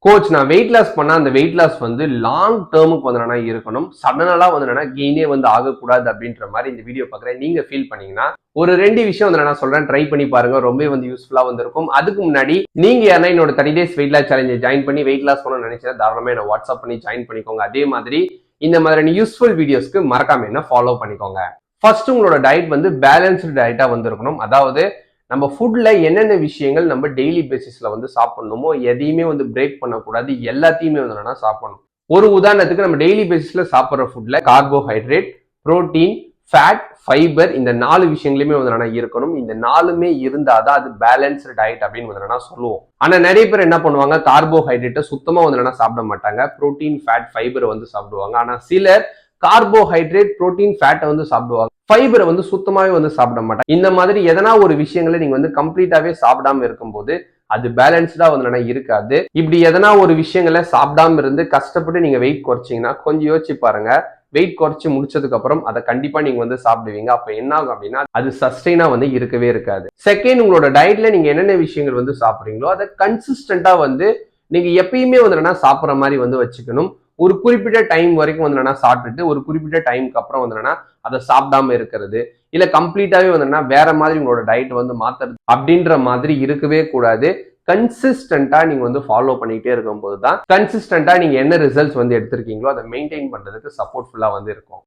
Coach நான் weight loss பண்ணா அந்த வெயிட் லாஸ் வந்து லாங் டேர்முக்கு வந்து என்னன்னா இருக்கணும். சடனலா வந்து என்னன்னா கெயினே வந்து ஆகக்கூடாது அப்படின்ற மாதிரி இந்த வீடியோ பார்க்குறேன். நீங்க ஃபீல் பண்ணீங்கன்னா ஒரு 2 விஷயம் வந்து நான் சொல்றேன், ட்ரை பண்ணி பாருங்க. ரொம்ப வந்து யூஸ்ஃபுல்லா வந்து இருக்கும். அதுக்கு முன்னாடி நீங்க யாரா என்னோட 30 days வெயிட் லாஸ் சேலஞ்சை ஜாயின் பண்ணி வெயிட் லாஸ் பண்ணணும்னு நினைச்சா தாராளமா என்ன வாட்ஸ்அப் பண்ணி ஜாயின் பண்ணிக்கோங்க. அதே மாதிரி இந்த மாதிரியான யூஸ்ஃபுல் வீடியோஸ்க்கு மறக்காம என்ன ஃபாலோ பண்ணிக்கோங்க. ஃபர்ஸ்ட் உங்களோட டயட் வந்து பேலன்ஸ்டு டயட்டா வந்து இருக்கணும். அதாவது நம்ம ஃபுட்ல என்னென்ன விஷயங்கள் நம்ம டெய்லி பேசிஸ்ல வந்து சாப்பிடணுமோ எதையுமே வந்து பிரேக் பண்ணக்கூடாது. எல்லாத்தையுமே வந்து என்னன்னா சாப்பிடணும். ஒரு உதாரணத்துக்கு நம்ம டெய்லி பேசிஸ்ல சாப்பிட்ற ஃபுட்ல கார்போஹைட்ரேட், புரோட்டீன், ஃபேட், ஃபைபர் இந்த 4 விஷயங்களுமே வந்து என்னன்னா இருக்கணும். இந்த 4மே இருந்தாதான் அது பேலன்ஸ்டு டயட் அப்படின்னு வந்து என்னன்னா சொல்லுவோம். ஆனா நிறைய பேர் என்ன பண்ணுவாங்க, கார்போஹைட்ரேட்டை சுத்தமா வந்து என்னன்னா சாப்பிட மாட்டாங்க. புரோட்டீன், ஃபேட், ஃபைபர் வந்து சாப்பிடுவாங்க. ஆனா சிலர் கார்போஹைட்ரேட், புரோட்டீன், ஃபேட்டை வந்து சாப்பிடுவாங்க. ஃபைபரை வந்து சுத்தமாவே வந்து சாப்பிட மாட்டாங்க. இந்த மாதிரி எதனா ஒரு விஷயங்களை நீங்க வந்து கம்ப்ளீட்டாவே சாப்பிடாம இருக்கும்போது அது பேலன்ஸ்டா வந்து இருக்காது. இப்படி எதனா ஒரு விஷயங்களை சாப்பிடாம இருந்து கஷ்டப்பட்டு நீங்க வெயிட் குறைச்சீங்கன்னா கொஞ்சம் யோசிச்சு பாருங்க. வெயிட் குறைச்சு முடிச்சதுக்கு அப்புறம் அதை கண்டிப்பா நீங்க வந்து சாப்பிடுவீங்க. அப்ப என்ன ஆகும் அப்படின்னா அது சஸ்டெயினா வந்து இருக்கவே இருக்காது. செகண்ட், உங்களோட டயட்ல நீங்க என்னென்ன விஷயங்கள் வந்து சாப்பிடுறீங்களோ அதை கன்சிஸ்டன்டா வந்து நீங்க எப்பயுமே வந்து சாப்பிட்ற மாதிரி வந்து வச்சுக்கணும். ஒரு குறிப்பிட்ட டைம் வரைக்கும் வந்து சாப்பிட்டுட்டு ஒரு குறிப்பிட்ட டைமுக்கு அப்புறம் வந்து அதை சாப்பிடாம இருக்கிறது, இல்ல கம்ப்ளீட்டாவே வந்து வேற மாதிரி உங்களோட டயட் வந்து மாத்துறது அப்படின்ற மாதிரி இருக்கவே கூடாது. கன்சிஸ்டன்டா நீங்க வந்து ஃபாலோ பண்ணிட்டே இருக்கும்போது தான் கன்சிஸ்டன்டா நீங்க என்ன ரிசல்ட்ஸ் வந்து எடுத்திருக்கீங்களோ அதை மெயின்டைன் பண்றதுக்கு சப்போர்ட்ஃபுல்லா வந்து இருக்கும்.